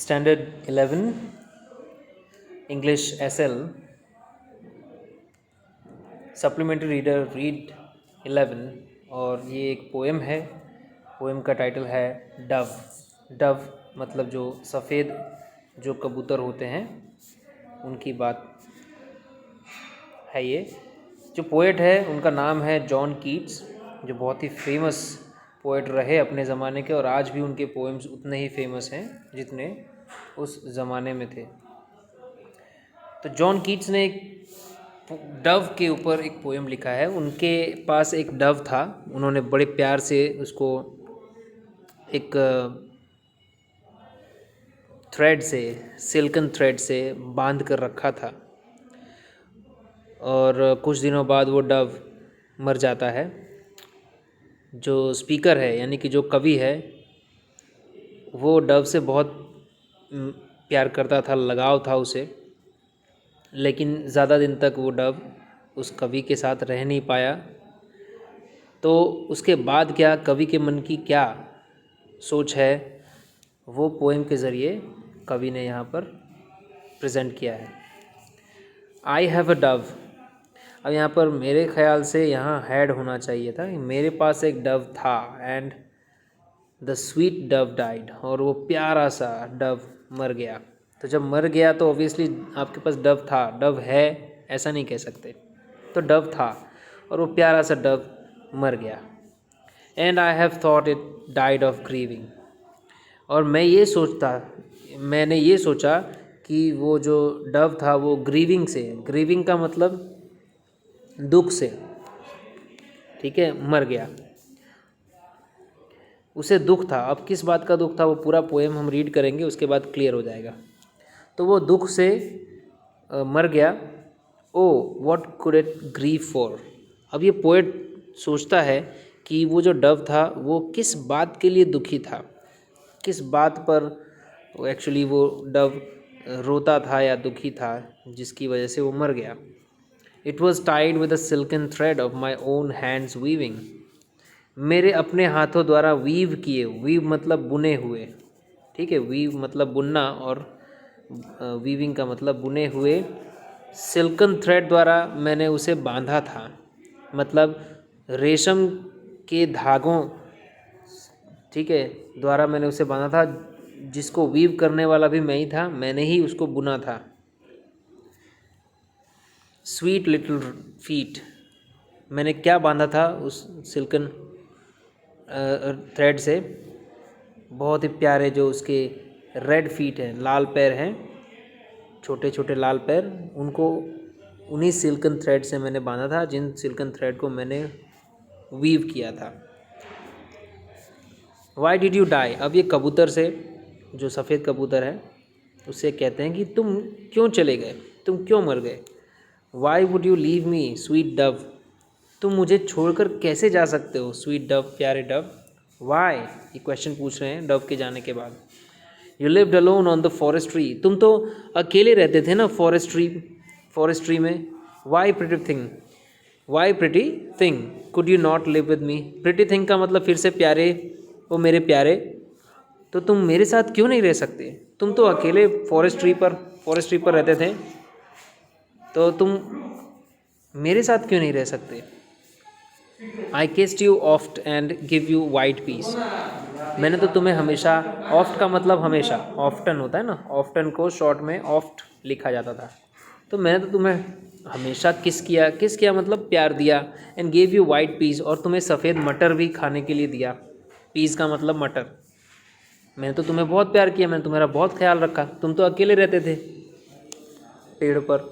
Standard 11 English SL supplementary reader read 11 और ये एक पोएम है। पोएम का टाइटल है डव। डव मतलब जो सफ़ेद जो कबूतर होते हैं उनकी बात है। ये जो पोएट है उनका नाम है जॉन कीट्स, जो बहुत ही फेमस पोएट रहे अपने ज़माने के, और आज भी उनके पोएम्स उतने ही फेमस हैं जितने उस ज़माने में थे। तो जॉन कीट्स ने एक डव के ऊपर एक पोएम लिखा है। उनके पास एक डव था, उन्होंने बड़े प्यार से उसको एक थ्रेड से, सिल्कन थ्रेड से बांध कर रखा था, और कुछ दिनों बाद वो डव मर जाता है। जो स्पीकर है यानी कि जो कवि है वो डव से बहुत प्यार करता था, लगाव था उसे, लेकिन ज़्यादा दिन तक वो डव उस कवि के साथ रह नहीं पाया। तो उसके बाद क्या, कवि के मन की क्या सोच है, वो पोएम के ज़रिए कवि ने यहाँ पर प्रेजेंट किया है। I have a Dove. अब यहाँ पर मेरे ख्याल से यहाँ हैड होना चाहिए था। मेरे पास एक डव था and the sweet Dove died, और वो प्यारा सा डव मर गया। तो जब मर गया तो ऑब्वियसली आपके पास डव था, डव है ऐसा नहीं कह सकते। तो डव था और वो प्यारा सा डव मर गया। And I have thought it died of grieving. और मैंने ये सोचा कि वो जो डव था वो ग्रीविंग से, ग्रीविंग का मतलब दुख से, ठीक है, मर गया। उसे दुख था। अब किस बात का दुख था वो पूरा पोएम हम रीड करेंगे, उसके बाद क्लियर हो जाएगा। तो वो दुख से मर गया। O what could it grieve for. अब ये पोएट सोचता है कि वो जो डव था वो किस बात के लिए दुखी था, किस बात पर एक्चुअली वो डव रोता था या दुखी था जिसकी वजह से वो मर गया। It was tied with a silken thread of my own hands weaving. मेरे अपने हाथों द्वारा वीव किए, वीव मतलब बुने हुए, ठीक है, वीव मतलब बुनना और वीविंग का मतलब बुने हुए। सिल्कन थ्रेड द्वारा मैंने उसे बांधा था, मतलब रेशम के धागों, ठीक है, द्वारा मैंने उसे बांधा था, जिसको वीव करने वाला भी मैं ही था, मैंने ही उसको बुना था। स्वीट लिटिल फीट, मैंने क्या बांधा था उस सिल्कन थ्रेड से, बहुत ही प्यारे जो उसके रेड फीट हैं, लाल पैर हैं, छोटे छोटे लाल पैर, उनको उन्हीं सिल्कन थ्रेड से मैंने बांधा था, जिन सिल्कन थ्रेड को मैंने वीव किया था। Why did you die. अब ये कबूतर से, जो सफ़ेद कबूतर है, उससे कहते हैं कि तुम क्यों चले गए, तुम क्यों मर गए। Why would you leave me sweet dove. तुम मुझे छोड़कर कैसे जा सकते हो स्वीट डव, प्यारे डव। वाई, ये क्वेश्चन पूछ रहे हैं डव के जाने के बाद। You lived alone on the forest tree. तुम तो अकेले रहते थे ना फॉरेस्ट ट्री में। Why pretty thing, why pretty thing could you not live with me. Pretty thing का मतलब फिर से प्यारे, वो मेरे प्यारे, तो तुम मेरे साथ क्यों नहीं रह सकते। तुम तो अकेले फॉरेस्ट ट्री पर रहते थे, तो तुम मेरे साथ क्यों नहीं रह सकते। I kissed you oft and give you white peas. मैंने तो तुम्हें हमेशा, ऑफ्ट का मतलब हमेशा, ऑफ्टन होता है ना, ऑफ्टन को शॉर्ट में ऑफ्ट लिखा जाता था। तो मैंने तो तुम्हें हमेशा किस किया मतलब प्यार दिया। And give you white peas, और तुम्हें सफ़ेद मटर भी खाने के लिए दिया। पीस का मतलब मटर। मैंने तो तुम्हें बहुत प्यार किया, मैंने तुम्हारा बहुत ख्याल रखा, तुम तो अकेले रहते थे पेड़ पर।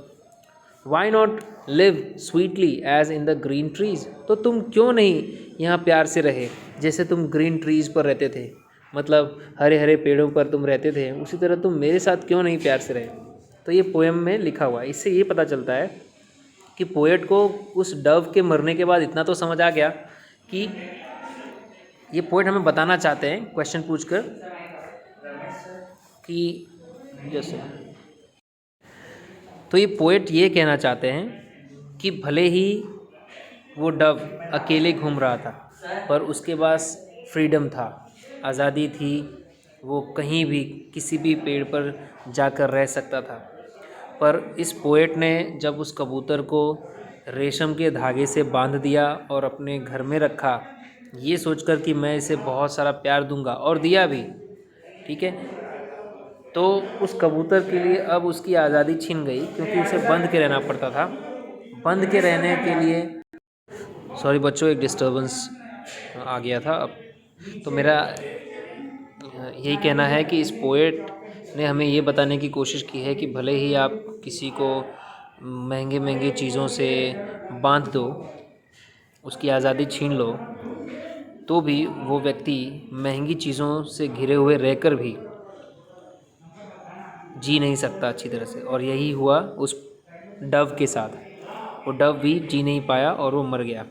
Why not live sweetly as in the green trees. तो तुम क्यों नहीं यहाँ प्यार से रहे जैसे तुम ग्रीन ट्रीज़ पर रहते थे, मतलब हरे हरे पेड़ों पर तुम रहते थे, उसी तरह तुम मेरे साथ क्यों नहीं प्यार से रहे। तो ये पोएम में लिखा हुआ है। इससे ये पता चलता है कि पोएट को उस डव के मरने के बाद इतना तो समझ आ गया कि ये पोएट हमें बताना चाहते हैं क्वेश्चन पूछकर कि जैसे, तो ये पोएट ये कहना चाहते हैं कि भले ही वो डव अकेले घूम रहा था, पर उसके पास फ्रीडम था, आज़ादी थी, वो कहीं भी किसी भी पेड़ पर जाकर रह सकता था। पर इस पोएट ने जब उस कबूतर को रेशम के धागे से बांध दिया और अपने घर में रखा, ये सोचकर कि मैं इसे बहुत सारा प्यार दूंगा, और दिया भी, ठीक है, तो उस कबूतर के लिए अब उसकी आज़ादी छिन गई, क्योंकि उसे बंद के रहना पड़ता था। बंद के रहने के लिए, सॉरी बच्चों, एक डिस्टर्बेंस आ गया था अब। तो मेरा यही कहना है कि इस पोएट ने हमें ये बताने की कोशिश की है कि भले ही आप किसी को महंगे महंगे चीज़ों से बांध दो, उसकी आज़ादी छीन लो, तो भी वो व्यक्ति महंगी चीज़ों से घिरे हुए रहकर भी जी नहीं सकता अच्छी तरह से। और यही हुआ उस डव के साथ। वो डव भी जी नहीं पाया और वो मर गया।